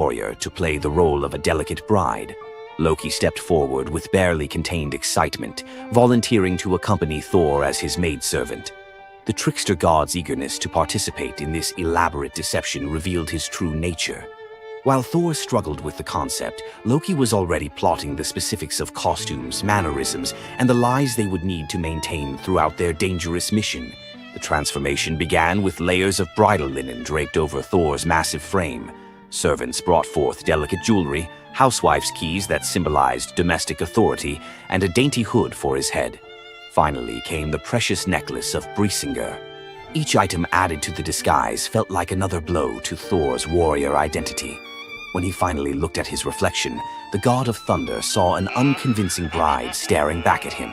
warrior to play the role of a delicate bride. Loki stepped forward with barely contained excitement, volunteering to accompany Thor as his maidservant. The trickster god's eagerness to participate in this elaborate deception revealed his true nature. While Thor struggled with the concept, Loki was already plotting the specifics of costumes, mannerisms, and the lies they would need to maintain throughout their dangerous mission. The transformation began with layers of bridal linen draped over Thor's massive frame. Servants brought forth delicate jewelry, housewives' keys that symbolized domestic authority, and a dainty hood for his head. Finally came the precious necklace of Briesinger. Each item added to the disguise felt like another blow to Thor's warrior identity. When he finally looked at his reflection, the god of thunder saw an unconvincing bride staring back at him.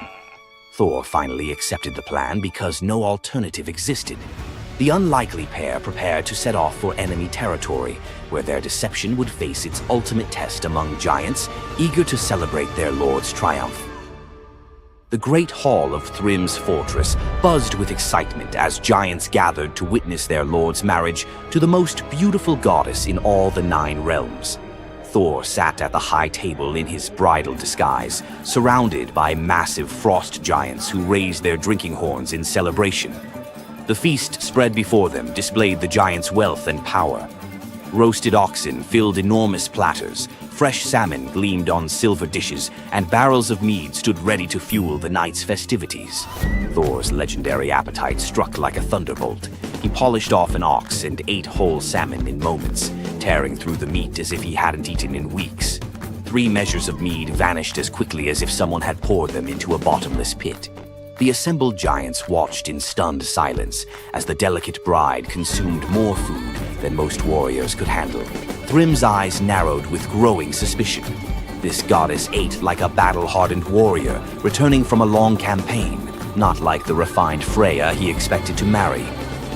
Thor finally accepted the plan because no alternative existed. The unlikely pair prepared to set off for enemy territory, where their deception would face its ultimate test among giants, eager to celebrate their lord's triumph. The great hall of Thrym's fortress buzzed with excitement as giants gathered to witness their lord's marriage to the most beautiful goddess in all the 9 realms. Thor sat at the high table in his bridal disguise, surrounded by massive frost giants who raised their drinking horns in celebration. The feast spread before them displayed the giants' wealth and power. Roasted oxen filled enormous platters, fresh salmon gleamed on silver dishes, and barrels of mead stood ready to fuel the night's festivities. Thor's legendary appetite struck like a thunderbolt. He polished off an ox and ate whole salmon in moments, tearing through the meat as if he hadn't eaten in weeks. 3 measures of mead vanished as quickly as if someone had poured them into a bottomless pit. The assembled giants watched in stunned silence as the delicate bride consumed more food than most warriors could handle. Thrym's eyes narrowed with growing suspicion. This goddess ate like a battle-hardened warrior, returning from a long campaign, not like the refined Freya he expected to marry.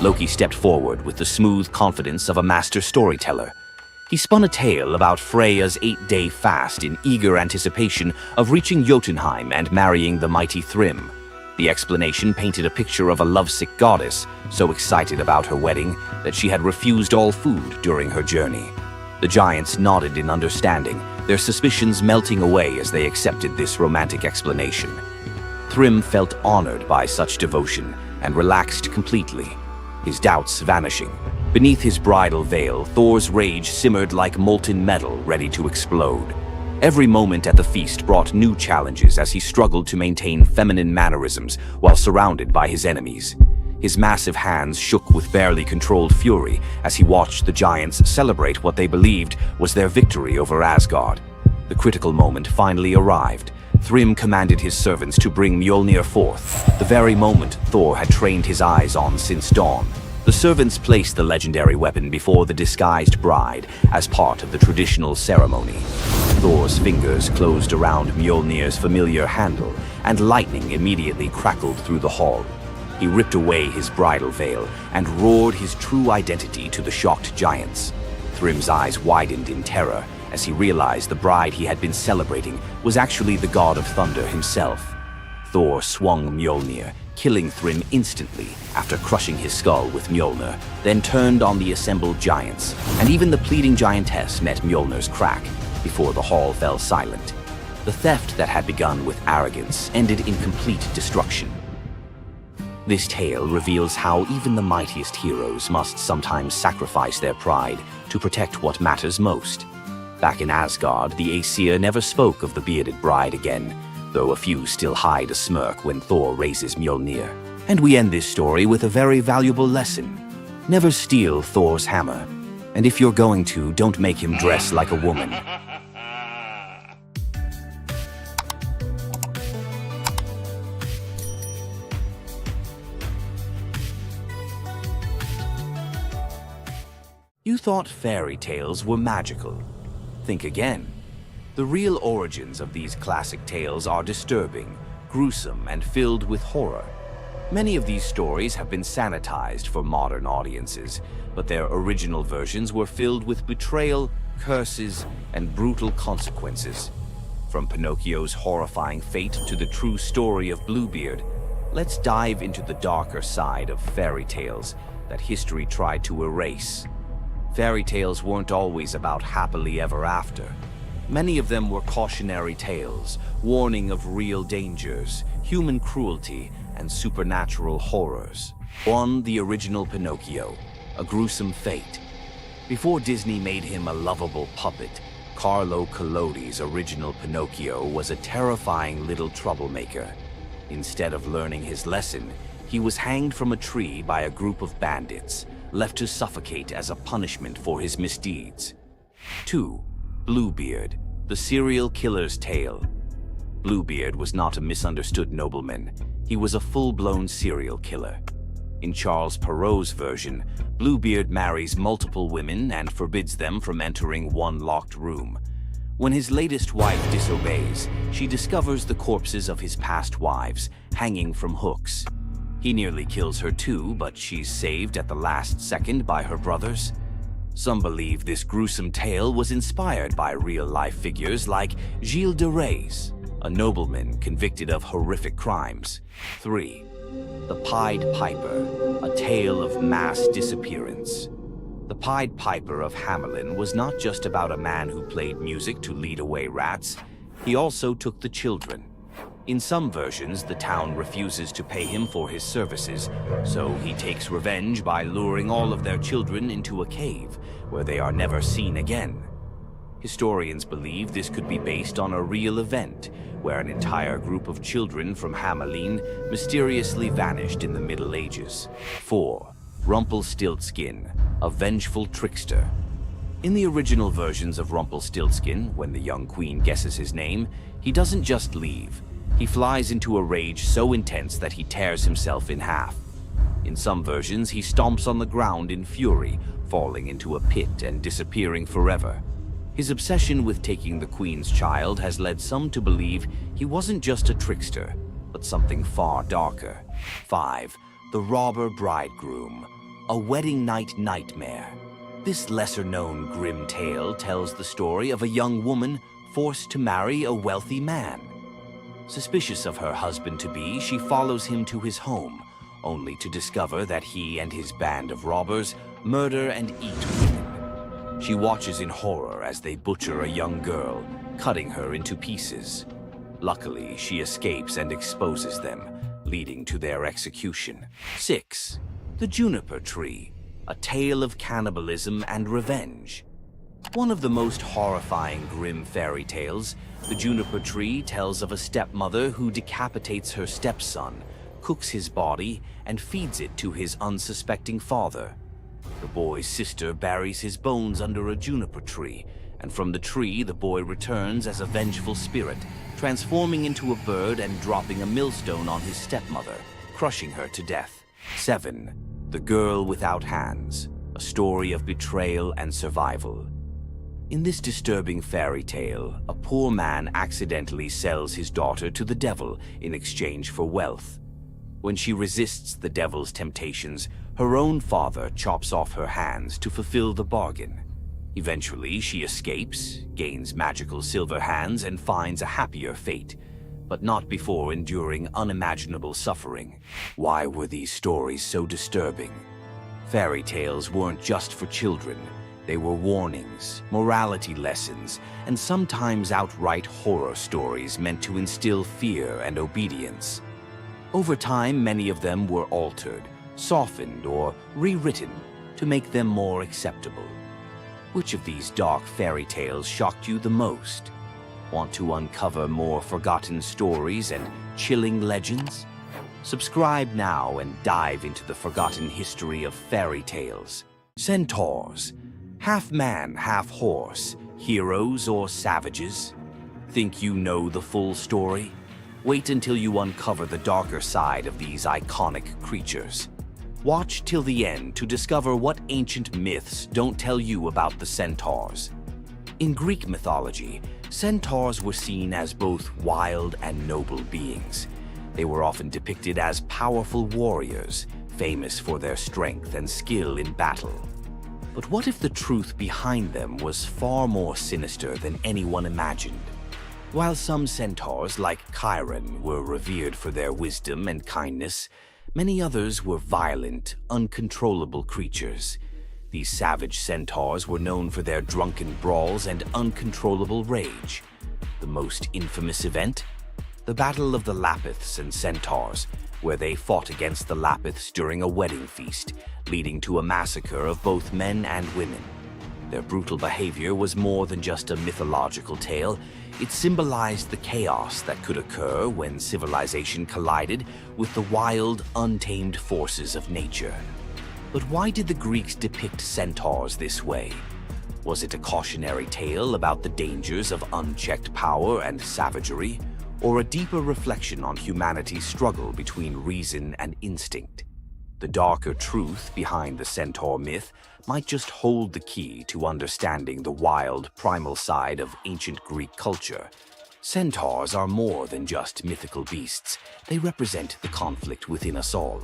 Loki stepped forward with the smooth confidence of a master storyteller. He spun a tale about Freya's 8-day fast in eager anticipation of reaching Jotunheim and marrying the mighty Thrym. The explanation painted a picture of a lovesick goddess, so excited about her wedding that she had refused all food during her journey. The giants nodded in understanding, their suspicions melting away as they accepted this romantic explanation. Thrym felt honored by such devotion and relaxed completely, his doubts vanishing. Beneath his bridal veil, Thor's rage simmered like molten metal ready to explode. Every moment at the feast brought new challenges as he struggled to maintain feminine mannerisms while surrounded by his enemies. His massive hands shook with barely controlled fury as he watched the giants celebrate what they believed was their victory over Asgard. The critical moment finally arrived. Thrym commanded his servants to bring Mjolnir forth, the very moment Thor had trained his eyes on since dawn. The servants placed the legendary weapon before the disguised bride as part of the traditional ceremony. Thor's fingers closed around Mjolnir's familiar handle, and lightning immediately crackled through the hall. He ripped away his bridal veil and roared his true identity to the shocked giants. Thrym's eyes widened in terror as he realized the bride he had been celebrating was actually the god of thunder himself. Thor swung Mjolnir, killing Thrym instantly after crushing his skull with Mjolnir, then turned on the assembled giants, and even the pleading giantess met Mjolnir's crack before the hall fell silent. The theft that had begun with arrogance ended in complete destruction. This tale reveals how even the mightiest heroes must sometimes sacrifice their pride to protect what matters most. Back in Asgard, the Aesir never spoke of the bearded bride again, though a few still hide a smirk when Thor raises Mjolnir. And we end this story with a very valuable lesson. Never steal Thor's hammer. And if you're going to, don't make him dress like a woman. You thought fairy tales were magical. Think again. The real origins of these classic tales are disturbing, gruesome, and filled with horror. Many of these stories have been sanitized for modern audiences, but their original versions were filled with betrayal, curses, and brutal consequences. From Pinocchio's horrifying fate to the true story of Bluebeard, let's dive into the darker side of fairy tales that history tried to erase. Fairy tales weren't always about happily ever after. Many of them were cautionary tales, warning of real dangers, human cruelty, and supernatural horrors. 1. The original Pinocchio, a gruesome fate. Before Disney made him a lovable puppet, Carlo Collodi's original Pinocchio was a terrifying little troublemaker. Instead of learning his lesson, he was hanged from a tree by a group of bandits, left to suffocate as a punishment for his misdeeds. 2. Bluebeard, the serial killer's tale. Bluebeard was not a misunderstood nobleman. He was a full-blown serial killer. In Charles Perrault's version, Bluebeard marries multiple women and forbids them from entering one locked room. When his latest wife disobeys, she discovers the corpses of his past wives, hanging from hooks. He nearly kills her too, but she's saved at the last second by her brothers. Some believe this gruesome tale was inspired by real-life figures like Gilles de Rais, a nobleman convicted of horrific crimes. 3. The Pied Piper, a tale of mass disappearance. The Pied Piper of Hamelin was not just about a man who played music to lead away rats. He also took the children. In some versions, the town refuses to pay him for his services, so he takes revenge by luring all of their children into a cave, where they are never seen again. Historians believe this could be based on a real event, where an entire group of children from Hamelin mysteriously vanished in the Middle Ages. 4. Rumpelstiltskin, a vengeful trickster. In the original versions of Rumpelstiltskin, when the young queen guesses his name, he doesn't just leave. He flies into a rage so intense that he tears himself in half. In some versions, he stomps on the ground in fury, falling into a pit and disappearing forever. His obsession with taking the queen's child has led some to believe he wasn't just a trickster, but something far darker. 5. The Robber Bridegroom, a wedding night nightmare. This lesser-known grim tale tells the story of a young woman forced to marry a wealthy man. Suspicious of her husband-to-be, she follows him to his home, only to discover that he and his band of robbers murder and eat women. She watches in horror as they butcher a young girl, cutting her into pieces. Luckily, she escapes and exposes them, leading to their execution. 6. The Juniper Tree, a tale of cannibalism and revenge. One of the most horrifying grim fairy tales, The Juniper Tree tells of a stepmother who decapitates her stepson, cooks his body, and feeds it to his unsuspecting father. The boy's sister buries his bones under a juniper tree, and from the tree the boy returns as a vengeful spirit, transforming into a bird and dropping a millstone on his stepmother, crushing her to death. 7. The Girl Without Hands, a story of betrayal and survival. In this disturbing fairy tale, a poor man accidentally sells his daughter to the devil in exchange for wealth. When she resists the devil's temptations, her own father chops off her hands to fulfill the bargain. Eventually, she escapes, gains magical silver hands, and finds a happier fate, but not before enduring unimaginable suffering. Why were these stories so disturbing? Fairy tales weren't just for children. They were warnings, morality lessons, and sometimes outright horror stories meant to instill fear and obedience. Over time, many of them were altered, softened, or rewritten to make them more acceptable. Which of these dark fairy tales shocked you the most? Want to uncover more forgotten stories and chilling legends? Subscribe now and dive into the forgotten history of fairy tales. Centaurs, half man, half horse, heroes or savages? Think you know the full story? Wait until you uncover the darker side of these iconic creatures. Watch till the end to discover what ancient myths don't tell you about the Centaurs. In Greek mythology, Centaurs were seen as both wild and noble beings. They were often depicted as powerful warriors, famous for their strength and skill in battle. But what if the truth behind them was far more sinister than anyone imagined? While some centaurs, like Chiron, were revered for their wisdom and kindness, many others were violent, uncontrollable creatures. These savage centaurs were known for their drunken brawls and uncontrollable rage. The most infamous event? The Battle of the Lapiths and Centaurs, where they fought against the Lapiths during a wedding feast, leading to a massacre of both men and women. Their brutal behavior was more than just a mythological tale. It symbolized the chaos that could occur when civilization collided with the wild, untamed forces of nature. But why did the Greeks depict centaurs this way? Was it a cautionary tale about the dangers of unchecked power and savagery, or a deeper reflection on humanity's struggle between reason and instinct? The darker truth behind the centaur myth might just hold the key to understanding the wild, primal side of ancient Greek culture. Centaurs are more than just mythical beasts. They represent the conflict within us all.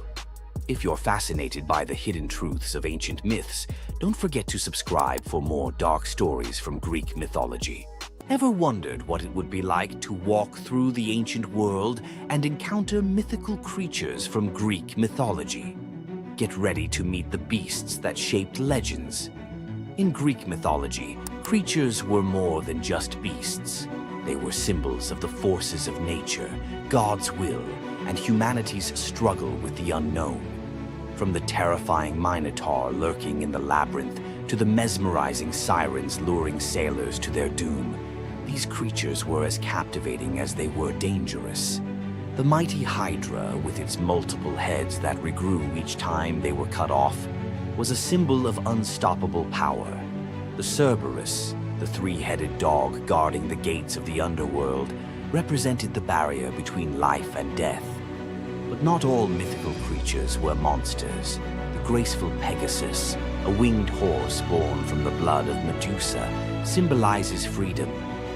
If you're fascinated by the hidden truths of ancient myths, don't forget to subscribe for more dark stories from Greek mythology. Ever wondered what it would be like to walk through the ancient world and encounter mythical creatures from Greek mythology? Get ready to meet the beasts that shaped legends. In Greek mythology, creatures were more than just beasts. They were symbols of the forces of nature, God's will, and humanity's struggle with the unknown. From the terrifying Minotaur lurking in the labyrinth to the mesmerizing sirens luring sailors to their doom, these creatures were as captivating as they were dangerous. The mighty Hydra, with its multiple heads that regrew each time they were cut off, was a symbol of unstoppable power. The Cerberus, the three-headed dog guarding the gates of the underworld, represented the barrier between life and death. But not all mythical creatures were monsters. The graceful Pegasus, a winged horse born from the blood of Medusa, symbolizes freedom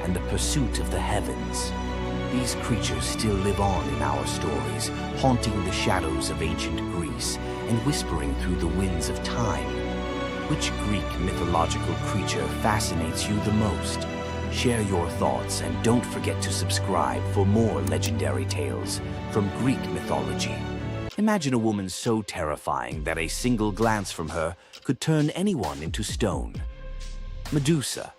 and the pursuit of the heavens. These creatures still live on in our stories, haunting the shadows of ancient Greece and whispering through the winds of time. Which Greek mythological creature fascinates you the most? Share your thoughts and don't forget to subscribe for more legendary tales from Greek mythology. Imagine a woman so terrifying that a single glance from her could turn anyone into stone. Medusa,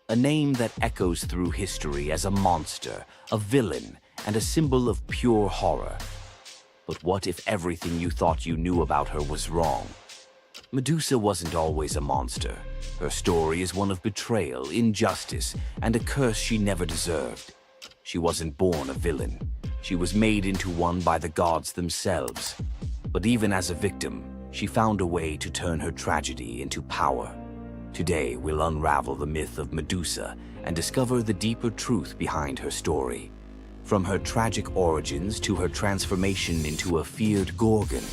a name that echoes through history as a monster, a villain, and a symbol of pure horror. But what if everything you thought you knew about her was wrong? Medusa wasn't always a monster. Her story is one of betrayal, injustice, and a curse she never deserved. She wasn't born a villain. She was made into one by the gods themselves. But even as a victim, she found a way to turn her tragedy into power. Today, we'll unravel the myth of Medusa and discover the deeper truth behind her story. From her tragic origins to her transformation into a feared gorgon,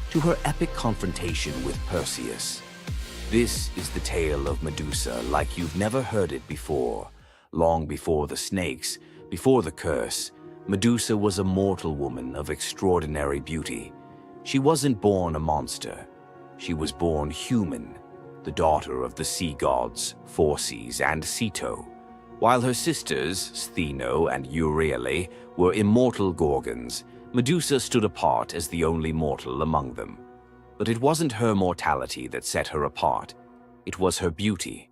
to her epic confrontation with Perseus. This is the tale of Medusa like you've never heard it before. Long before the snakes, before the curse, Medusa was a mortal woman of extraordinary beauty. She wasn't born a monster. She was born human, the daughter of the sea gods, Phorcys and Ceto, while her sisters, Stheno and Euryale, were immortal gorgons. Medusa stood apart as the only mortal among them. But it wasn't her mortality that set her apart. It was her beauty.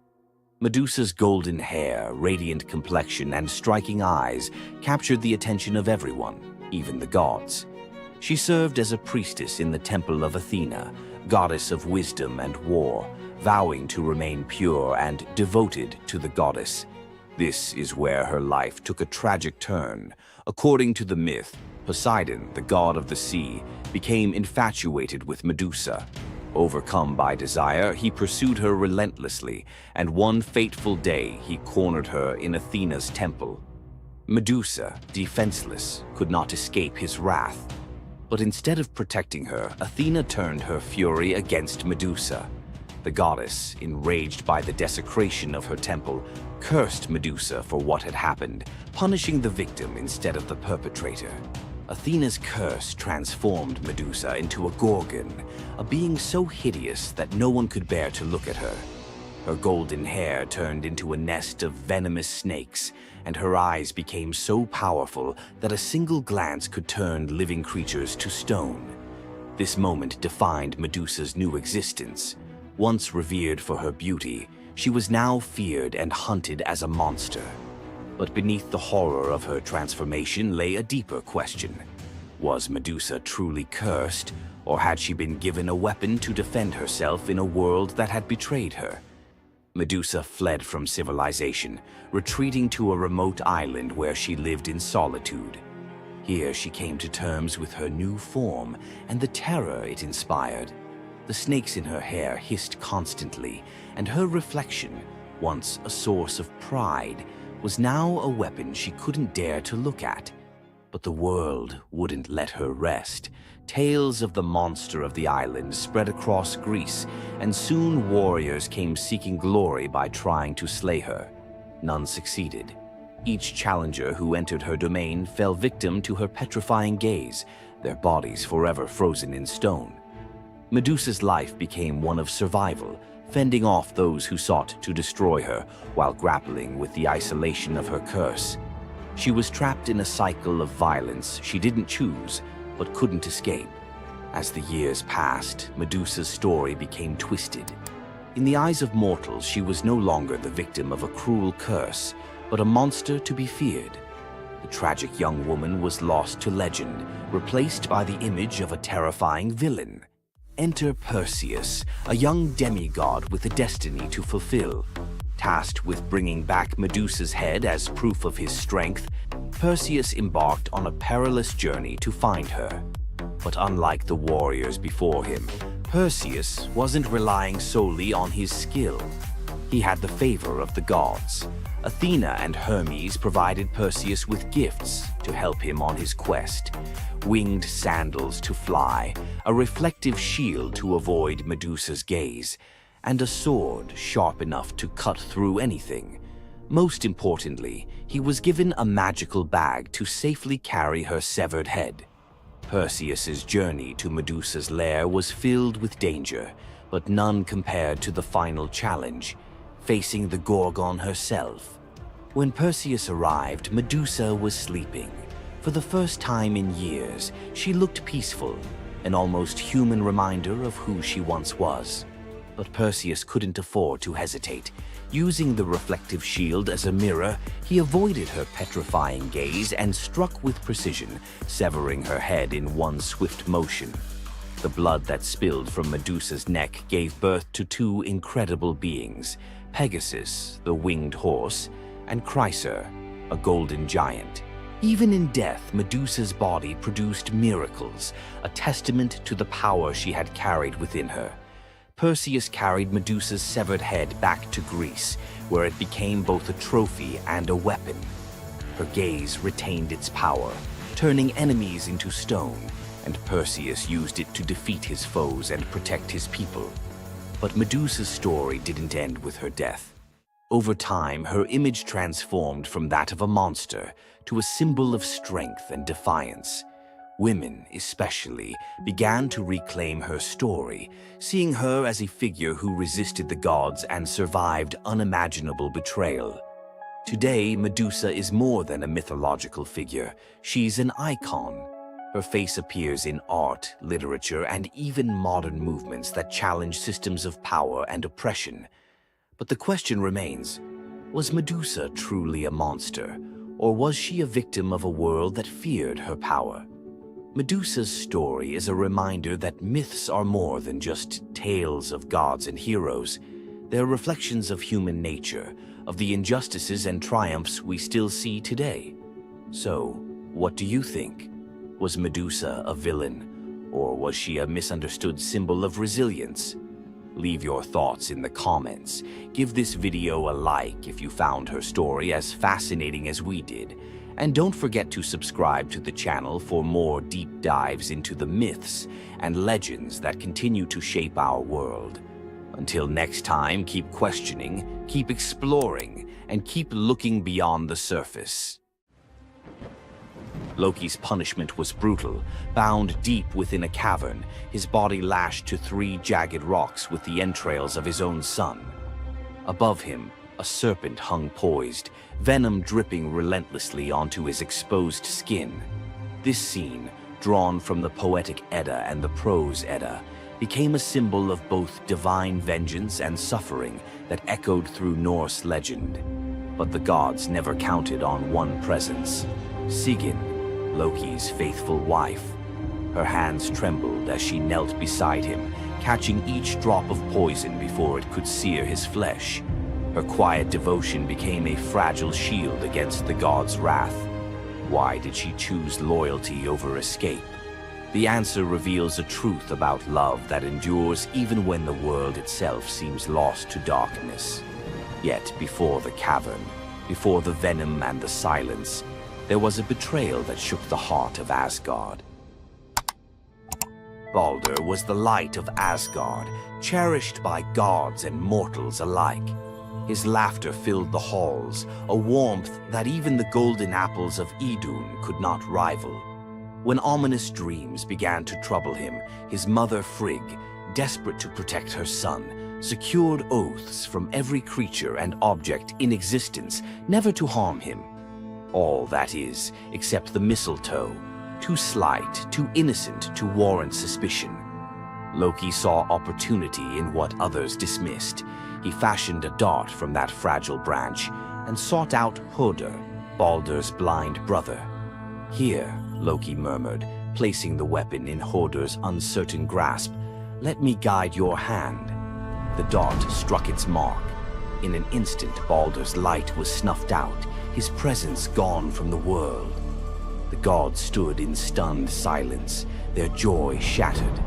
Medusa's golden hair, radiant complexion, and striking eyes captured the attention of everyone, even the gods. She served as a priestess in the temple of Athena, goddess of wisdom and war, vowing to remain pure and devoted to the goddess. This is where her life took a tragic turn. According to the myth, Poseidon, the god of the sea, became infatuated with Medusa. Overcome by desire, he pursued her relentlessly, and one fateful day he cornered her in Athena's temple. Medusa, defenseless, could not escape his wrath. But instead of protecting her, Athena turned her fury against Medusa. The goddess, enraged by the desecration of her temple, cursed Medusa for what had happened, punishing the victim instead of the perpetrator. Athena's curse transformed Medusa into a gorgon, a being so hideous that no one could bear to look at her. Her golden hair turned into a nest of venomous snakes, and her eyes became so powerful that a single glance could turn living creatures to stone. This moment defined Medusa's new existence. Once revered for her beauty, she was now feared and hunted as a monster. But beneath the horror of her transformation lay a deeper question. Was Medusa truly cursed, or had she been given a weapon to defend herself in a world that had betrayed her? Medusa fled from civilization, retreating to a remote island where she lived in solitude. Here she came to terms with her new form and the terror it inspired. The snakes in her hair hissed constantly, and her reflection, once a source of pride, was now a weapon she couldn't dare to look at. But the world wouldn't let her rest. Tales of the monster of the island spread across Greece, and soon warriors came seeking glory by trying to slay her. None succeeded. Each challenger who entered her domain fell victim to her petrifying gaze, their bodies forever frozen in stone. Medusa's life became one of survival, fending off those who sought to destroy her while grappling with the isolation of her curse. She was trapped in a cycle of violence she didn't choose, but couldn't escape. As the years passed, Medusa's story became twisted. In the eyes of mortals, she was no longer the victim of a cruel curse, but a monster to be feared. The tragic young woman was lost to legend, replaced by the image of a terrifying villain. Enter Perseus, a young demigod with a destiny to fulfill. Tasked with bringing back Medusa's head as proof of his strength, Perseus embarked on a perilous journey to find her. But unlike the warriors before him, Perseus wasn't relying solely on his skill. He had the favor of the gods. Athena and Hermes provided Perseus with gifts to help him on his quest. Winged sandals to fly, a reflective shield to avoid Medusa's gaze, and a sword sharp enough to cut through anything. Most importantly, he was given a magical bag to safely carry her severed head. Perseus's journey to Medusa's lair was filled with danger, but none compared to the final challenge, facing the Gorgon herself. When Perseus arrived, Medusa was sleeping. For the first time in years, she looked peaceful, an almost human reminder of who she once was. But Perseus couldn't afford to hesitate. Using the reflective shield as a mirror, he avoided her petrifying gaze and struck with precision, severing her head in one swift motion. The blood that spilled from Medusa's neck gave birth to two incredible beings, Pegasus, the winged horse, and Chryser, a golden giant. Even in death, Medusa's body produced miracles, a testament to the power she had carried within her. Perseus carried Medusa's severed head back to Greece, where it became both a trophy and a weapon. Her gaze retained its power, turning enemies into stone, and Perseus used it to defeat his foes and protect his people. But Medusa's story didn't end with her death. Over time, her image transformed from that of a monster to a symbol of strength and defiance. Women, especially, began to reclaim her story, seeing her as a figure who resisted the gods and survived unimaginable betrayal. Today, Medusa is more than a mythological figure. She's an icon. Her face appears in art, literature, and even modern movements that challenge systems of power and oppression. But the question remains, was Medusa truly a monster, or was she a victim of a world that feared her power? Medusa's story is a reminder that myths are more than just tales of gods and heroes. They're reflections of human nature, of the injustices and triumphs we still see today. So, what do you think? Was Medusa a villain, or was she a misunderstood symbol of resilience? Leave your thoughts in the comments. Give this video a like if you found her story as fascinating as we did. And don't forget to subscribe to the channel for more deep dives into the myths and legends that continue to shape our world. Until next time, keep questioning, keep exploring, and keep looking beyond the surface. Loki's punishment was brutal. Bound deep within a cavern, his body lashed to 3 jagged rocks with the entrails of his own son. Above him, a serpent hung poised, venom dripping relentlessly onto his exposed skin. This scene, drawn from the Poetic Edda and the Prose Edda, became a symbol of both divine vengeance and suffering that echoed through Norse legend. But the gods never counted on one presence: Sigyn, Loki's faithful wife. Her hands trembled as she knelt beside him, catching each drop of poison before it could sear his flesh. Her quiet devotion became a fragile shield against the god's wrath. Why did she choose loyalty over escape? The answer reveals a truth about love that endures even when the world itself seems lost to darkness. Yet before the cavern, before the venom and the silence, there was a betrayal that shook the heart of Asgard. Baldur was the light of Asgard, cherished by gods and mortals alike. His laughter filled the halls, a warmth that even the golden apples of Idun could not rival. When ominous dreams began to trouble him, his mother Frigg, desperate to protect her son, secured oaths from every creature and object in existence never to harm him. All, that is, except the mistletoe, too slight, too innocent to warrant suspicion. Loki saw opportunity in what others dismissed. He fashioned a dart from that fragile branch and sought out Hoder, Baldur's blind brother. "Here," Loki murmured, placing the weapon in Hoder's uncertain grasp, "let me guide your hand." The dart struck its mark. In an instant, Baldur's light was snuffed out, his presence gone from the world. The gods stood in stunned silence, their joy shattered.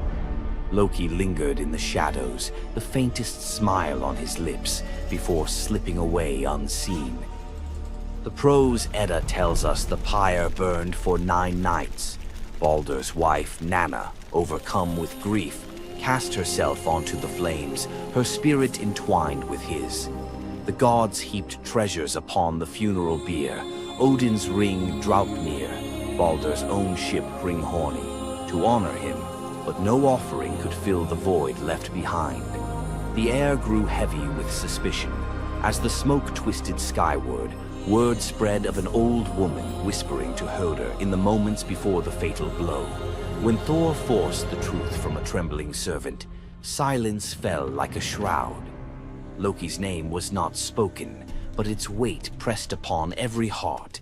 Loki lingered in the shadows, the faintest smile on his lips, before slipping away unseen. The prose Edda tells us the pyre burned for 9 nights. Baldur's wife, Nanna, overcome with grief, cast herself onto the flames, her spirit entwined with his. The gods heaped treasures upon the funeral bier, Odin's ring Draupnir, Baldur's own ship Hringhorni, to honor him, but no offering could fill the void left behind. The air grew heavy with suspicion. As the smoke twisted skyward, word spread of an old woman whispering to Hoder in the moments before the fatal blow. When Thor forced the truth from a trembling servant, silence fell like a shroud. Loki's name was not spoken, but its weight pressed upon every heart.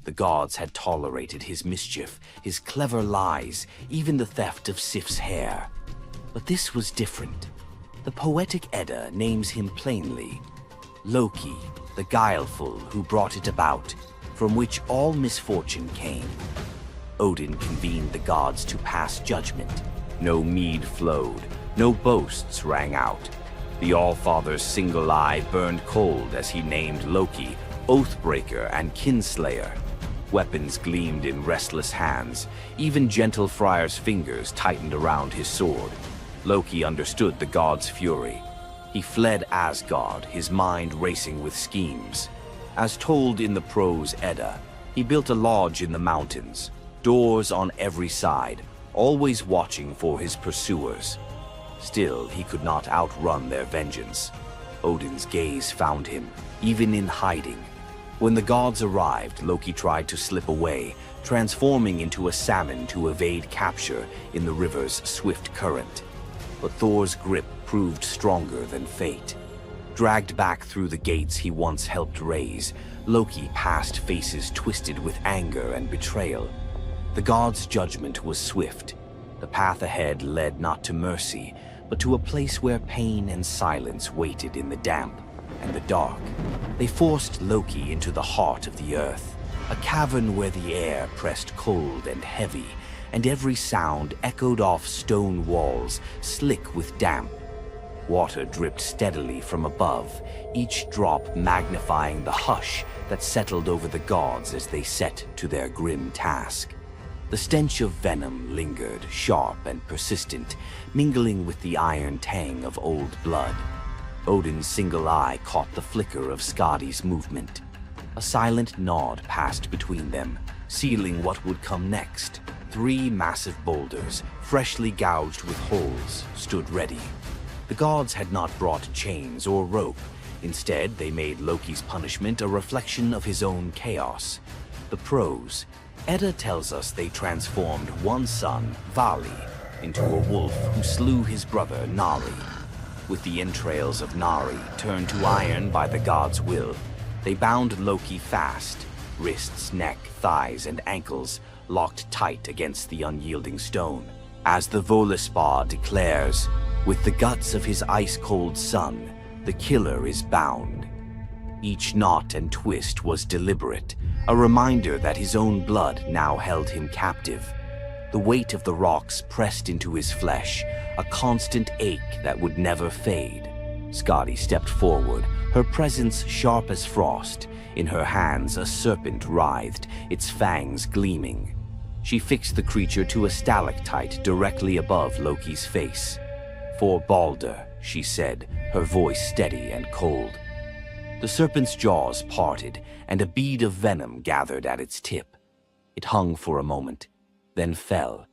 The gods had tolerated his mischief, his clever lies, even the theft of Sif's hair. But this was different. The poetic Edda names him plainly: Loki, the guileful who brought it about, from which all misfortune came. Odin convened the gods to pass judgment. No mead flowed, no boasts rang out. The All-Father's single eye burned cold as he named Loki Oathbreaker and Kinslayer. Weapons gleamed in restless hands. Even gentle Friar's fingers tightened around his sword. Loki understood the god's fury. He fled Asgard, his mind racing with schemes. As told in the prose Edda, he built a lodge in the mountains, doors on every side, always watching for his pursuers. Still, he could not outrun their vengeance. Odin's gaze found him, even in hiding. When the gods arrived, Loki tried to slip away, transforming into a salmon to evade capture in the river's swift current. But Thor's grip proved stronger than fate. Dragged back through the gates he once helped raise, Loki passed faces twisted with anger and betrayal. The gods' judgment was swift. The path ahead led not to mercy, but to a place where pain and silence waited in the damp and the dark. They forced Loki into the heart of the earth, a cavern where the air pressed cold and heavy, and every sound echoed off stone walls, slick with damp. Water dripped steadily from above, each drop magnifying the hush that settled over the gods as they set to their grim task. The stench of venom lingered, sharp and persistent, mingling with the iron tang of old blood. Odin's single eye caught the flicker of Skadi's movement. A silent nod passed between them, sealing what would come next. 3 massive boulders, freshly gouged with holes, stood ready. The gods had not brought chains or rope. Instead, they made Loki's punishment a reflection of his own chaos. The prose Edda tells us they transformed one son, Vali, into a wolf who slew his brother Nari. With the entrails of Nari turned to iron by the god's will, they bound Loki fast, wrists, neck, thighs, and ankles locked tight against the unyielding stone. As the Völuspá declares, with the guts of his ice-cold son, the killer is bound. Each knot and twist was deliberate, a reminder that his own blood now held him captive. The weight of the rocks pressed into his flesh, a constant ache that would never fade. Skadi stepped forward, her presence sharp as frost. In her hands a serpent writhed, its fangs gleaming. She fixed the creature to a stalactite directly above Loki's face. "For Balder," she said, her voice steady and cold. The serpent's jaws parted, and a bead of venom gathered at its tip. It hung for a moment, then fell.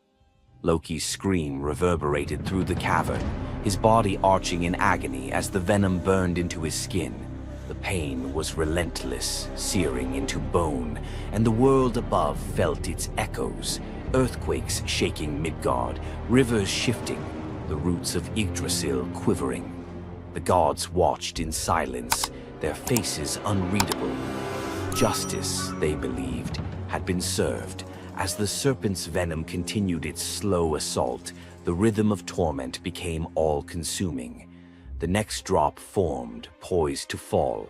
Loki's scream reverberated through the cavern, his body arching in agony as the venom burned into his skin. The pain was relentless, searing into bone, and the world above felt its echoes, earthquakes shaking Midgard, rivers shifting, the roots of Yggdrasil quivering. The gods watched in silence, their faces unreadable. Justice, they believed, had been served. As the serpent's venom continued its slow assault, the rhythm of torment became all-consuming. The next drop formed, poised to fall.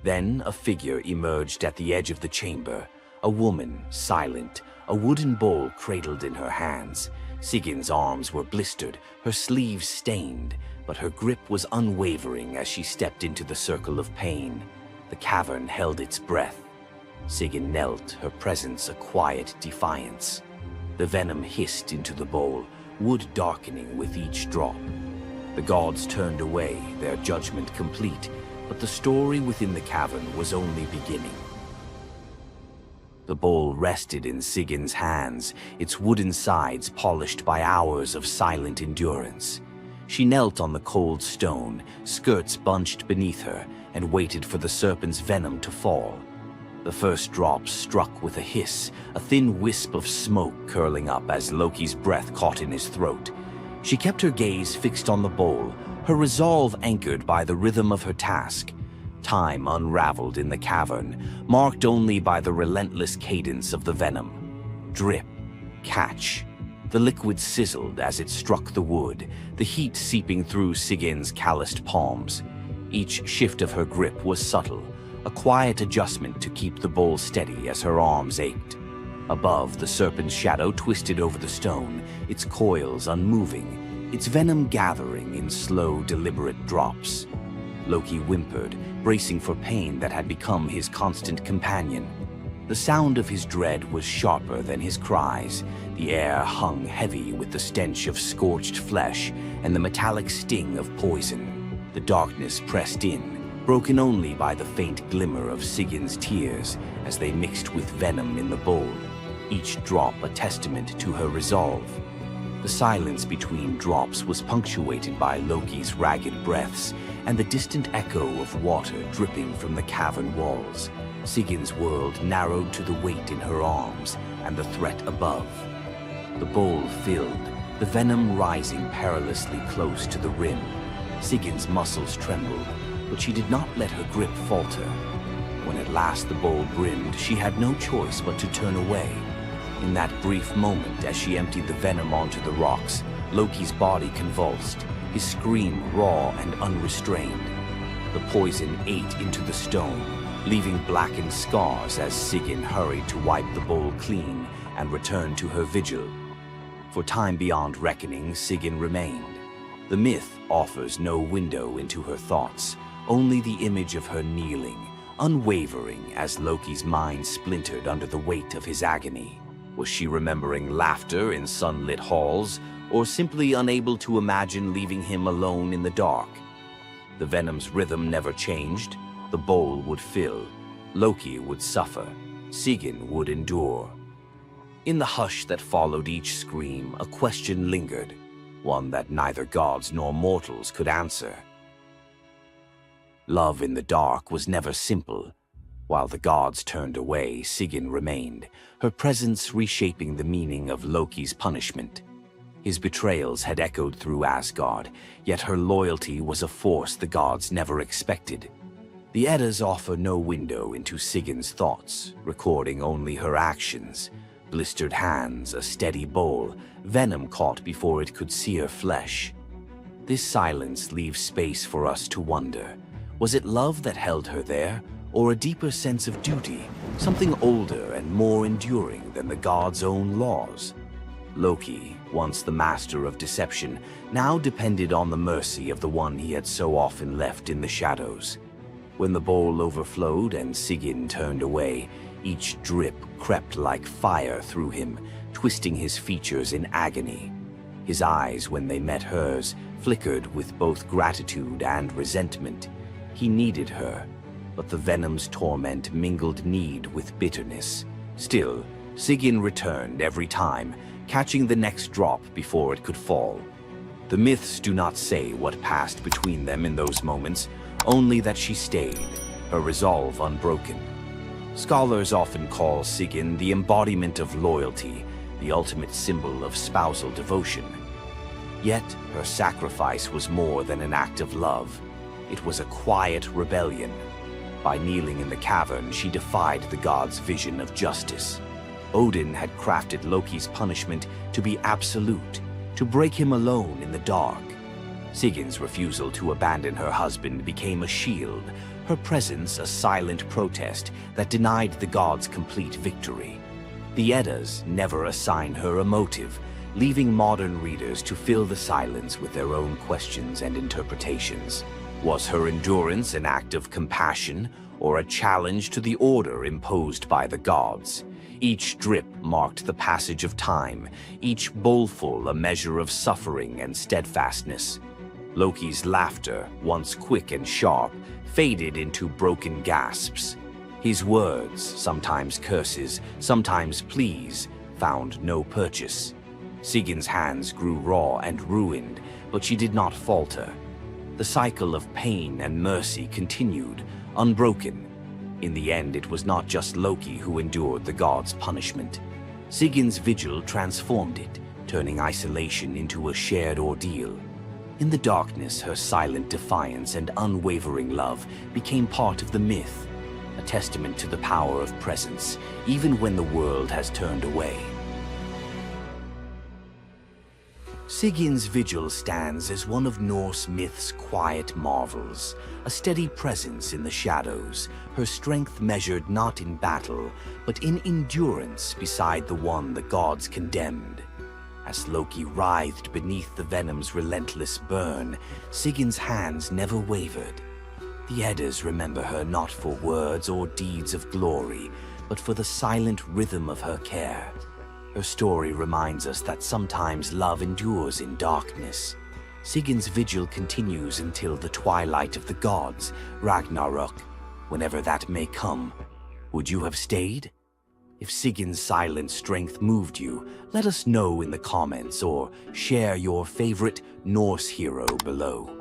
Then a figure emerged at the edge of the chamber, a woman, silent, a wooden bowl cradled in her hands. Sigin's arms were blistered, her sleeves stained, but her grip was unwavering as she stepped into the circle of pain. The cavern held its breath. Sigyn knelt, her presence a quiet defiance. The venom hissed into the bowl, wood darkening with each drop. The gods turned away, their judgment complete, but the story within the cavern was only beginning. The bowl rested in Sigyn's hands, its wooden sides polished by hours of silent endurance. She knelt on the cold stone, skirts bunched beneath her, and waited for the serpent's venom to fall. The first drop struck with a hiss, a thin wisp of smoke curling up as Loki's breath caught in his throat. She kept her gaze fixed on the bowl, her resolve anchored by the rhythm of her task. Time unraveled in the cavern, marked only by the relentless cadence of the venom. Drip, catch. The liquid sizzled as it struck the wood, the heat seeping through Sigyn's calloused palms. Each shift of her grip was subtle, a quiet adjustment to keep the bowl steady as her arms ached. Above, the serpent's shadow twisted over the stone, its coils unmoving, its venom gathering in slow, deliberate drops. Loki whimpered, bracing for pain that had become his constant companion. The sound of his dread was sharper than his cries. The air hung heavy with the stench of scorched flesh and the metallic sting of poison. The darkness pressed in, broken only by the faint glimmer of Sigyn's tears as they mixed with venom in the bowl, each drop a testament to her resolve. The silence between drops was punctuated by Loki's ragged breaths and the distant echo of water dripping from the cavern walls. Sigyn's world narrowed to the weight in her arms and the threat above. The bowl filled, the venom rising perilously close to the rim. Sigyn's muscles trembled, but she did not let her grip falter. When at last the bowl brimmed, she had no choice but to turn away. In that brief moment, as she emptied the venom onto the rocks, Loki's body convulsed, his scream raw and unrestrained. The poison ate into the stone, leaving blackened scars as Sigyn hurried to wipe the bowl clean and return to her vigil. For time beyond reckoning, Sigyn remained. The myth offers no window into her thoughts, only the image of her kneeling, unwavering as Loki's mind splintered under the weight of his agony. Was she remembering laughter in sunlit halls, or simply unable to imagine leaving him alone in the dark? The venom's rhythm never changed. The bowl would fill. Loki would suffer. Sigyn would endure. In the hush that followed each scream, a question lingered, one that neither gods nor mortals could answer. Love in the dark was never simple. While the gods turned away, Sigyn remained, her presence reshaping the meaning of Loki's punishment. His betrayals had echoed through Asgard, yet her loyalty was a force the gods never expected. The Eddas offer no window into Sigin's thoughts, recording only her actions. Blistered hands, a steady bowl, venom caught before it could sear flesh. This silence leaves space for us to wonder. Was it love that held her there, or a deeper sense of duty, something older and more enduring than the gods' own laws? Loki, once the master of deception, now depended on the mercy of the one he had so often left in the shadows. When the bowl overflowed and Sigyn turned away, each drip crept like fire through him, twisting his features in agony. His eyes, when they met hers, flickered with both gratitude and resentment. He needed her, but the venom's torment mingled need with bitterness. Still, Sigyn returned every time, catching the next drop before it could fall. The myths do not say what passed between them in those moments, only that she stayed, her resolve unbroken. Scholars often call Sigyn the embodiment of loyalty, the ultimate symbol of spousal devotion. Yet, her sacrifice was more than an act of love. It was a quiet rebellion. By kneeling in the cavern, she defied the gods' vision of justice. Odin had crafted Loki's punishment to be absolute, to break him alone in the dark. Sigyn's refusal to abandon her husband became a shield, her presence a silent protest that denied the gods complete victory. The Eddas never assign her a motive, leaving modern readers to fill the silence with their own questions and interpretations. Was her endurance an act of compassion or a challenge to the order imposed by the gods? Each drip marked the passage of time, each bowlful a measure of suffering and steadfastness. Loki's laughter, once quick and sharp, faded into broken gasps. His words, sometimes curses, sometimes pleas, found no purchase. Sigyn's hands grew raw and ruined, but she did not falter. The cycle of pain and mercy continued, unbroken. In the end, it was not just Loki who endured the gods' punishment. Sigyn's vigil transformed it, turning isolation into a shared ordeal. In the darkness, her silent defiance and unwavering love became part of the myth, a testament to the power of presence, even when the world has turned away. Sigyn's vigil stands as one of Norse myth's quiet marvels, a steady presence in the shadows, her strength measured not in battle, but in endurance beside the one the gods condemned. As Loki writhed beneath the venom's relentless burn, Sigyn's hands never wavered. The Eddas remember her not for words or deeds of glory, but for the silent rhythm of her care. Her story reminds us that sometimes love endures in darkness. Sigyn's vigil continues until the twilight of the gods, Ragnarok, whenever that may come. Would you have stayed? If Sigyn's silent strength moved you, let us know in the comments or share your favorite Norse hero below.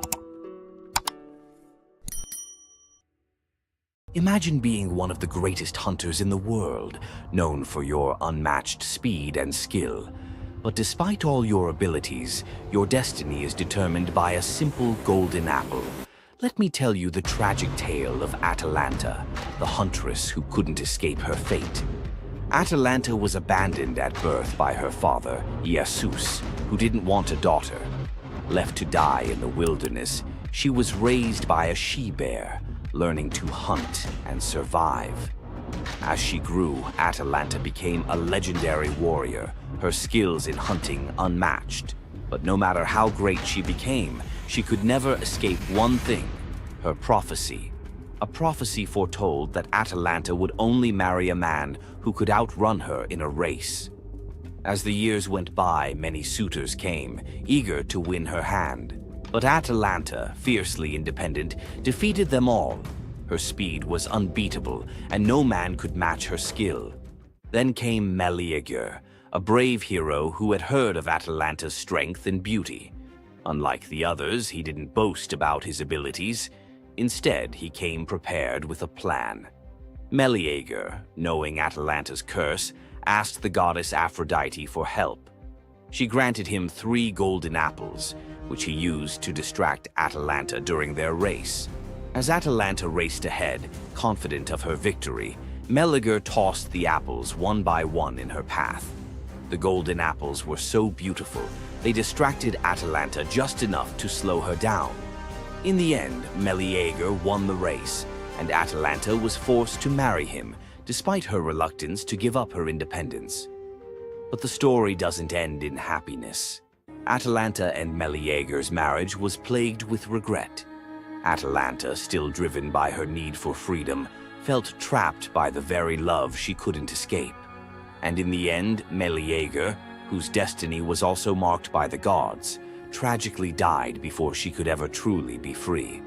Imagine being one of the greatest hunters in the world, known for your unmatched speed and skill. But despite all your abilities, your destiny is determined by a simple golden apple. Let me tell you the tragic tale of Atalanta, the huntress who couldn't escape her fate. Atalanta was abandoned at birth by her father, Zeus, who didn't want a daughter. Left to die in the wilderness, she was raised by a she-bear, learning to hunt and survive. As she grew, Atalanta became a legendary warrior, her skills in hunting unmatched. But no matter how great she became, she could never escape one thing, her prophecy. A prophecy foretold that Atalanta would only marry a man who could outrun her in a race. As the years went by, many suitors came, eager to win her hand. But Atalanta, fiercely independent, defeated them all. Her speed was unbeatable, and no man could match her skill. Then came Meleager, a brave hero who had heard of Atalanta's strength and beauty. Unlike the others, he didn't boast about his abilities. Instead, he came prepared with a plan. Meleager, knowing Atalanta's curse, asked the goddess Aphrodite for help. She granted him 3 golden apples, which he used to distract Atalanta during their race. As Atalanta raced ahead, confident of her victory, Meleager tossed the apples one by one in her path. The golden apples were so beautiful, they distracted Atalanta just enough to slow her down. In the end, Meleager won the race, and Atalanta was forced to marry him, despite her reluctance to give up her independence. But the story doesn't end in happiness. Atalanta and Meleager's marriage was plagued with regret. Atalanta, still driven by her need for freedom, felt trapped by the very love she couldn't escape. And in the end, Meleager, whose destiny was also marked by the gods, tragically died before she could ever truly be free.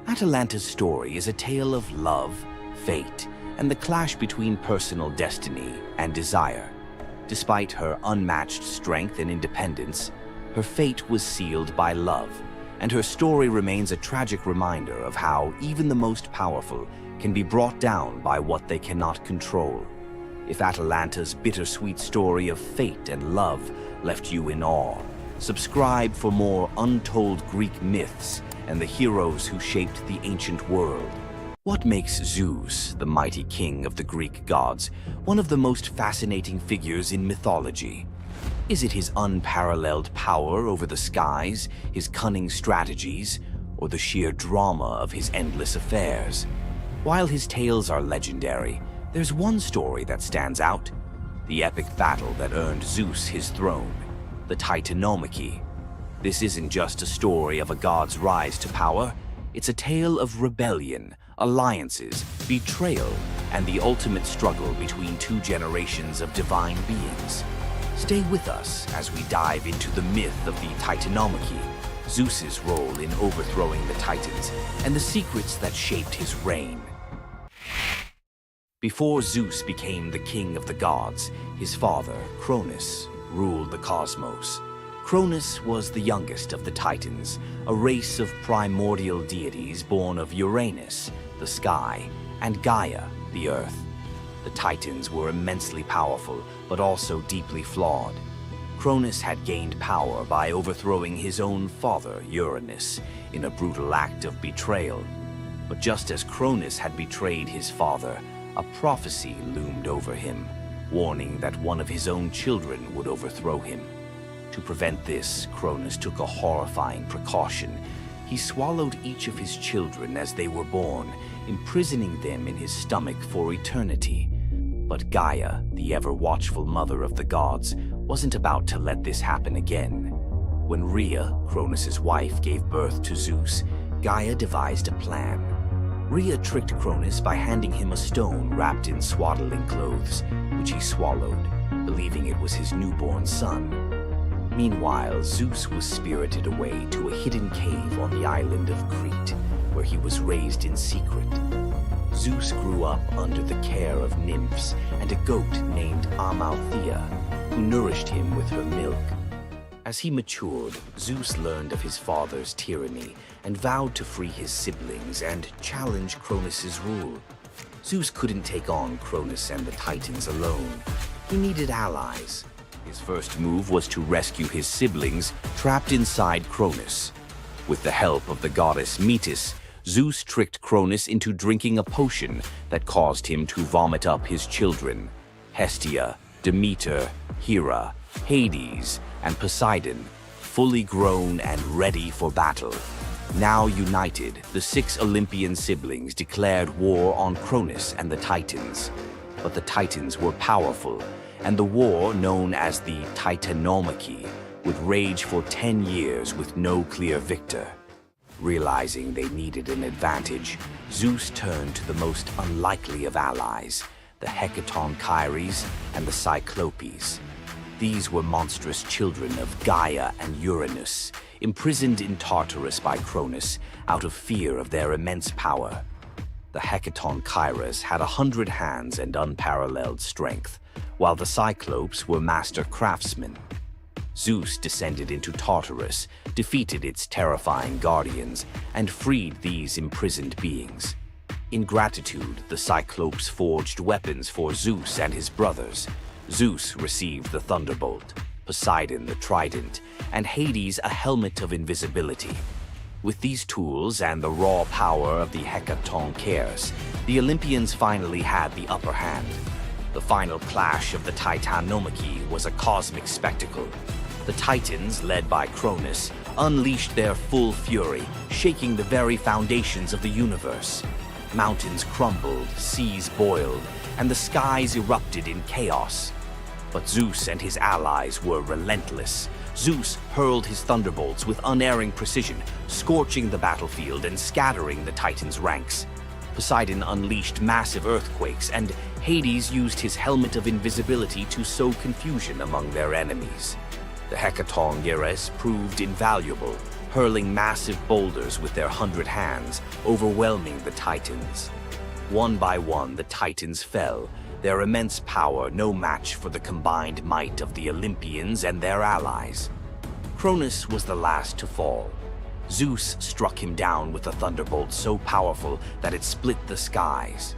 Atalanta's story is a tale of love, fate, and the clash between personal destiny and desire. Despite her unmatched strength and independence, her fate was sealed by love, and her story remains a tragic reminder of how even the most powerful can be brought down by what they cannot control. If Atalanta's bittersweet story of fate and love left you in awe, subscribe for more untold Greek myths and the heroes who shaped the ancient world. What makes Zeus, the mighty king of the Greek gods, one of the most fascinating figures in mythology? Is it his unparalleled power over the skies, his cunning strategies, or the sheer drama of his endless affairs? While his tales are legendary, there's one story that stands out: the epic battle that earned Zeus his throne, the Titanomachy. This isn't just a story of a god's rise to power, it's a tale of rebellion, alliances, betrayal, and the ultimate struggle between 2 generations of divine beings. Stay with us as we dive into the myth of the Titanomachy, Zeus's role in overthrowing the Titans, and the secrets that shaped his reign. Before Zeus became the king of the gods, his father, Cronus, ruled the cosmos. Cronus was the youngest of the Titans, a race of primordial deities born of Uranus, the sky, and Gaia, the earth. The Titans were immensely powerful, but also deeply flawed. Cronus had gained power by overthrowing his own father, Uranus, in a brutal act of betrayal. But just as Cronus had betrayed his father, a prophecy loomed over him, warning that one of his own children would overthrow him. To prevent this, Cronus took a horrifying precaution. He swallowed each of his children as they were born, imprisoning them in his stomach for eternity. But Gaia, the ever-watchful mother of the gods, wasn't about to let this happen again. When Rhea, Cronus's wife, gave birth to Zeus, Gaia devised a plan. Rhea tricked Cronus by handing him a stone wrapped in swaddling clothes, which he swallowed, believing it was his newborn son. Meanwhile, Zeus was spirited away to a hidden cave on the island of Crete, where he was raised in secret. Zeus grew up under the care of nymphs and a goat named Amalthea, who nourished him with her milk. As he matured, Zeus learned of his father's tyranny and vowed to free his siblings and challenge Cronus's rule. Zeus couldn't take on Cronus and the Titans alone. He needed allies. His first move was to rescue his siblings trapped inside Cronus. With the help of the goddess Metis, Zeus tricked Cronus into drinking a potion that caused him to vomit up his children: Hestia, Demeter, Hera, Hades, and Poseidon, fully grown and ready for battle. Now united, the 6 Olympian siblings declared war on Cronus and the Titans. But the Titans were powerful, and the war, known as the Titanomachy, would rage for 10 years with no clear victor. Realizing they needed an advantage, Zeus turned to the most unlikely of allies, the Hecatonchires and the Cyclopes. These were monstrous children of Gaia and Uranus, imprisoned in Tartarus by Cronus out of fear of their immense power. The Hecatonchires had 100 hands and unparalleled strength, while the Cyclopes were master craftsmen. Zeus descended into Tartarus, defeated its terrifying guardians, and freed these imprisoned beings. In gratitude, the Cyclopes forged weapons for Zeus and his brothers. Zeus received the thunderbolt. Poseidon the trident, and Hades a helmet of invisibility. With these tools and the raw power of the hecatoncheires, the Olympians finally had the upper hand. The final clash of the Titanomachy was a cosmic spectacle. The Titans, led by Cronus, unleashed their full fury, shaking the very foundations of the universe. Mountains crumbled, seas boiled, and the skies erupted in chaos. But Zeus and his allies were relentless. Zeus hurled his thunderbolts with unerring precision, scorching the battlefield and scattering the Titans' ranks. Poseidon unleashed massive earthquakes, and Hades used his helmet of invisibility to sow confusion among their enemies. The hecatoncheires proved invaluable, hurling massive boulders with their 100 hands, overwhelming the Titans. One by one, the Titans fell, their immense power no match for the combined might of the Olympians and their allies. Cronus was the last to fall. Zeus struck him down with a thunderbolt so powerful that it split the skies.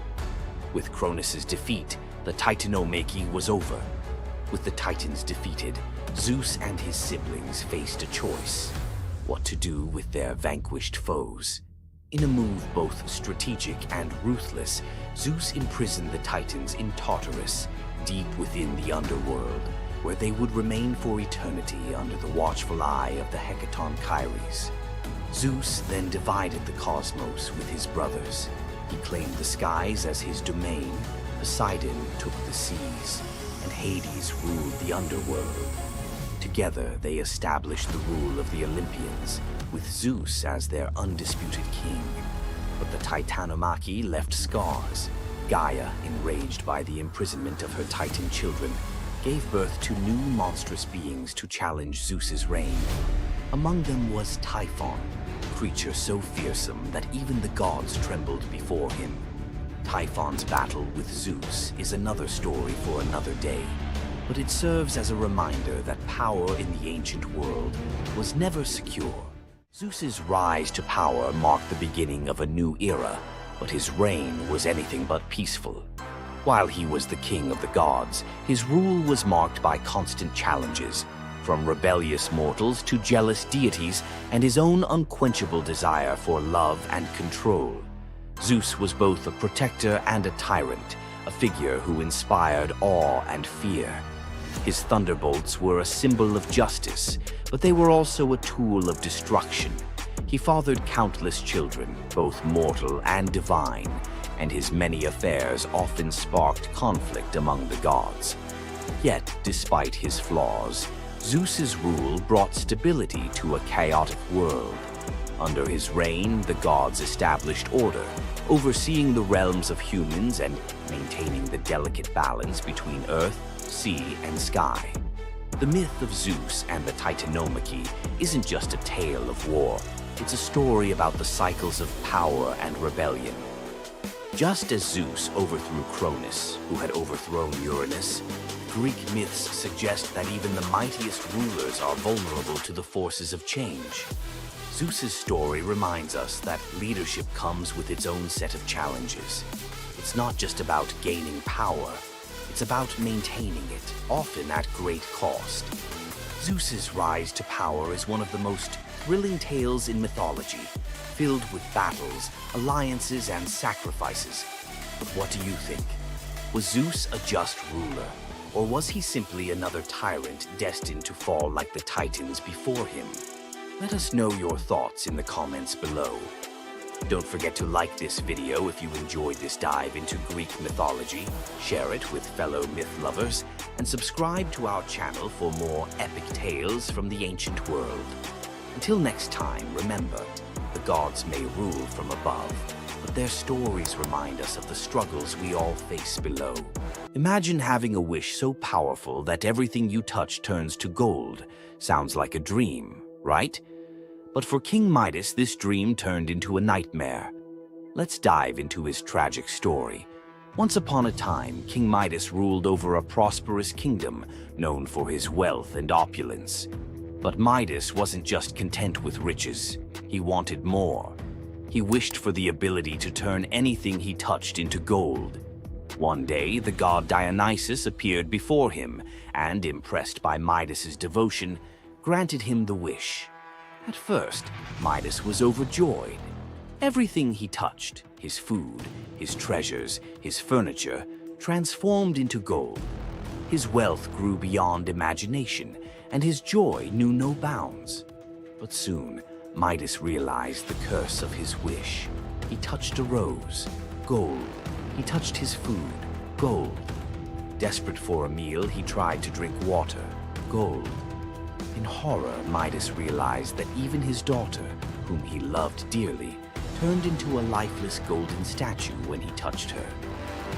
With Cronus's defeat, the Titanomachy was over. With the Titans defeated, Zeus and his siblings faced a choice: what to do with their vanquished foes. In a move both strategic and ruthless, Zeus imprisoned the Titans in Tartarus, deep within the underworld, where they would remain for eternity under the watchful eye of the hecatoncheires. Zeus then divided the cosmos with his brothers. He claimed the skies as his domain, Poseidon took the seas, and Hades ruled the underworld. Together, they established the rule of the Olympians, with Zeus as their undisputed king. But the Titanomachy left scars. Gaia, enraged by the imprisonment of her Titan children, gave birth to new monstrous beings to challenge Zeus's reign. Among them was Typhon, a creature so fearsome that even the gods trembled before him. Typhon's battle with Zeus is another story for another day, but it serves as a reminder that power in the ancient world was never secure. Zeus's rise to power marked the beginning of a new era, but his reign was anything but peaceful. While he was the king of the gods, his rule was marked by constant challenges, from rebellious mortals to jealous deities and his own unquenchable desire for love and control. Zeus was both a protector and a tyrant, a figure who inspired awe and fear. His thunderbolts were a symbol of justice, but they were also a tool of destruction. He fathered countless children, both mortal and divine, and his many affairs often sparked conflict among the gods. Yet, despite his flaws, Zeus's rule brought stability to a chaotic world. Under his reign, the gods established order, overseeing the realms of humans and maintaining the delicate balance between earth, sea, and sky. The myth of Zeus and the Titanomachy isn't just a tale of war. It's a story about the cycles of power and rebellion. Just as Zeus overthrew Cronus, who had overthrown Uranus, Greek myths suggest that even the mightiest rulers are vulnerable to the forces of change. Zeus's story reminds us that leadership comes with its own set of challenges. It's not just about gaining power, it's about maintaining it, often at great cost. Zeus's rise to power is one of the most thrilling tales in mythology, filled with battles, alliances, and sacrifices. But what do you think? Was Zeus a just ruler, or was he simply another tyrant destined to fall like the Titans before him? Let us know your thoughts in the comments below. Don't forget to like this video if you enjoyed this dive into Greek mythology, share it with fellow myth lovers, and subscribe to our channel for more epic tales from the ancient world. Until next time, remember, the gods may rule from above, but their stories remind us of the struggles we all face below. Imagine having a wish so powerful that everything you touch turns to gold. Sounds like a dream, right? But for King Midas, this dream turned into a nightmare. Let's dive into his tragic story. Once upon a time, King Midas ruled over a prosperous kingdom known for his wealth and opulence. But Midas wasn't just content with riches. He wanted more. He wished for the ability to turn anything he touched into gold. One day, the god Dionysus appeared before him and, impressed by Midas's devotion, granted him the wish. At first, Midas was overjoyed. Everything he touched, his food, his treasures, his furniture, transformed into gold. His wealth grew beyond imagination, and his joy knew no bounds. But soon, Midas realized the curse of his wish. He touched a rose, gold. He touched his food, gold. Desperate for a meal, he tried to drink water, gold. In horror, Midas realized that even his daughter, whom he loved dearly, turned into a lifeless golden statue when he touched her.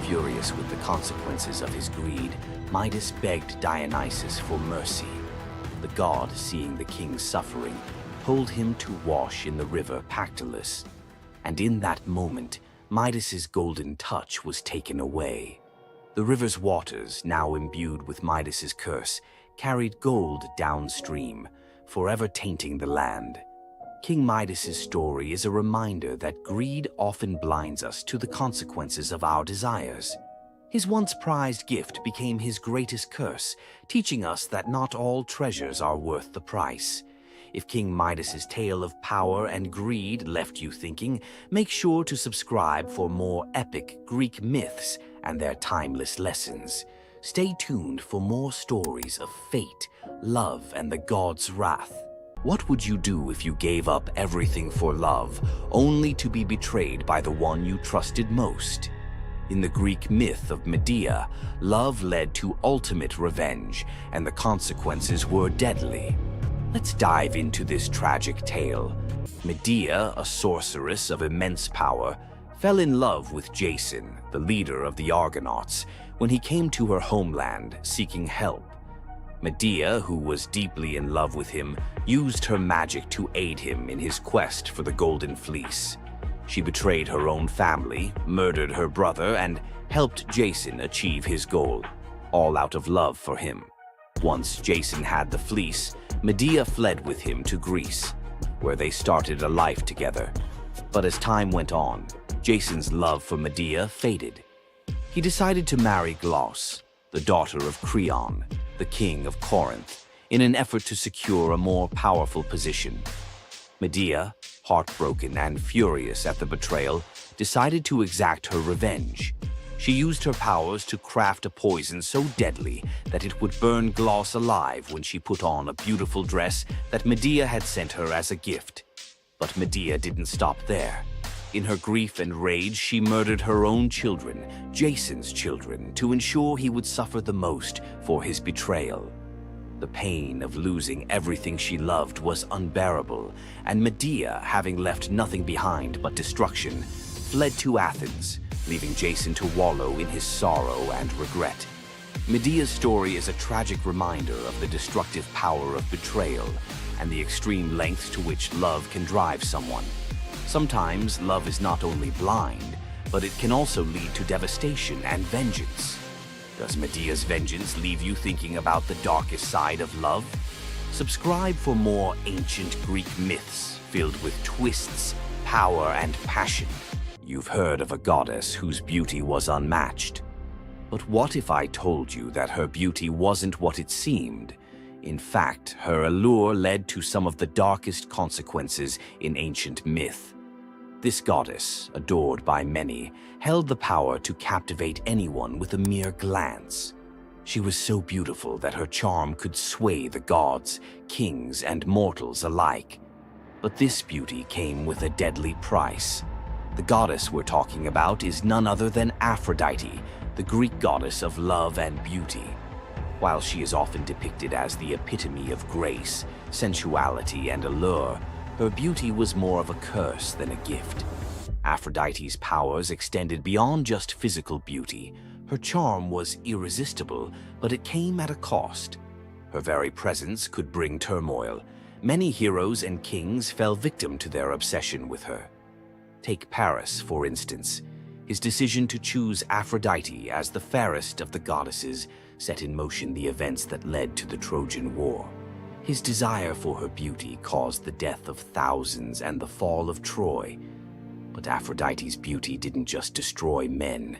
Furious with the consequences of his greed, Midas begged Dionysus for mercy. The god, seeing the king's suffering, told him to wash in the river Pactolus. And in that moment, Midas's golden touch was taken away. The river's waters, now imbued with Midas's curse, carried gold downstream, forever tainting the land. King Midas's story is a reminder that greed often blinds us to the consequences of our desires. His once prized gift became his greatest curse, teaching us that not all treasures are worth the price. If King Midas's tale of power and greed left you thinking, make sure to subscribe for more epic Greek myths and their timeless lessons. Stay tuned for more stories of fate, love, and the god's wrath. What would you do if you gave up everything for love, only to be betrayed by the one you trusted most? In the Greek myth of Medea, love led to ultimate revenge, and the consequences were deadly. Let's dive into this tragic tale. Medea, a sorceress of immense power, fell in love with Jason, the leader of the Argonauts, when he came to her homeland seeking help. Medea, who was deeply in love with him, used her magic to aid him in his quest for the Golden Fleece. She betrayed her own family, murdered her brother, and helped Jason achieve his goal, all out of love for him. Once Jason had the fleece, Medea fled with him to Greece, where they started a life together. But as time went on, Jason's love for Medea faded. He decided to marry Glauce, the daughter of Creon, the king of Corinth, in an effort to secure a more powerful position. Medea, heartbroken and furious at the betrayal, decided to exact her revenge. She used her powers to craft a poison so deadly that it would burn Glauce alive when she put on a beautiful dress that Medea had sent her as a gift. But Medea didn't stop there. In her grief and rage, she murdered her own children, Jason's children, to ensure he would suffer the most for his betrayal. The pain of losing everything she loved was unbearable, and Medea, having left nothing behind but destruction, fled to Athens, leaving Jason to wallow in his sorrow and regret. Medea's story is a tragic reminder of the destructive power of betrayal and the extreme lengths to which love can drive someone. Sometimes love is not only blind, but it can also lead to devastation and vengeance. Does Medea's vengeance leave you thinking about the darkest side of love? Subscribe for more ancient Greek myths filled with twists, power, and passion. You've heard of a goddess whose beauty was unmatched. But what if I told you that her beauty wasn't what it seemed? In fact, her allure led to some of the darkest consequences in ancient myth. This goddess, adored by many, held the power to captivate anyone with a mere glance. She was so beautiful that her charm could sway the gods, kings, and mortals alike. But this beauty came with a deadly price. The goddess we're talking about is none other than Aphrodite, the Greek goddess of love and beauty. While she is often depicted as the epitome of grace, sensuality, and allure, her beauty was more of a curse than a gift. Aphrodite's powers extended beyond just physical beauty. Her charm was irresistible, but it came at a cost. Her very presence could bring turmoil. Many heroes and kings fell victim to their obsession with her. Take Paris, for instance. His decision to choose Aphrodite as the fairest of the goddesses set in motion the events that led to the Trojan War. His desire for her beauty caused the death of thousands and the fall of Troy. But Aphrodite's beauty didn't just destroy men.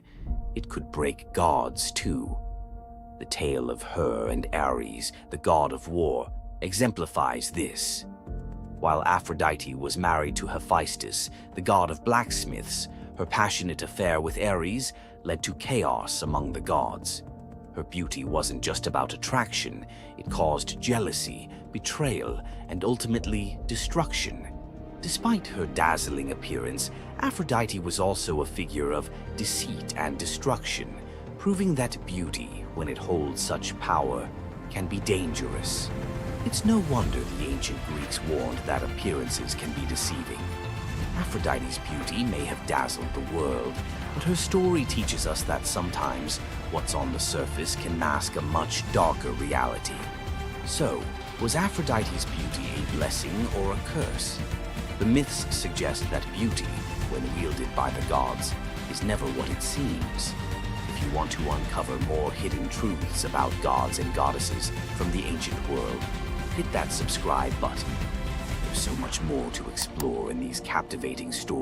it could break gods too. The tale of her and Ares, the god of war, exemplifies this. While Aphrodite was married to Hephaestus, the god of blacksmiths, her passionate affair with Ares led to chaos among the gods. Her beauty wasn't just about attraction, it caused jealousy, betrayal, and ultimately destruction. Despite her dazzling appearance, Aphrodite was also a figure of deceit and destruction, proving that beauty, when it holds such power, can be dangerous. It's no wonder the ancient Greeks warned that appearances can be deceiving. Aphrodite's beauty may have dazzled the world, but her story teaches us that sometimes what's on the surface can mask a much darker reality. So, was Aphrodite's beauty a blessing or a curse? The myths suggest that beauty, when wielded by the gods, is never what it seems. If you want to uncover more hidden truths about gods and goddesses from the ancient world, hit that subscribe button. There's so much more to explore in these captivating stories.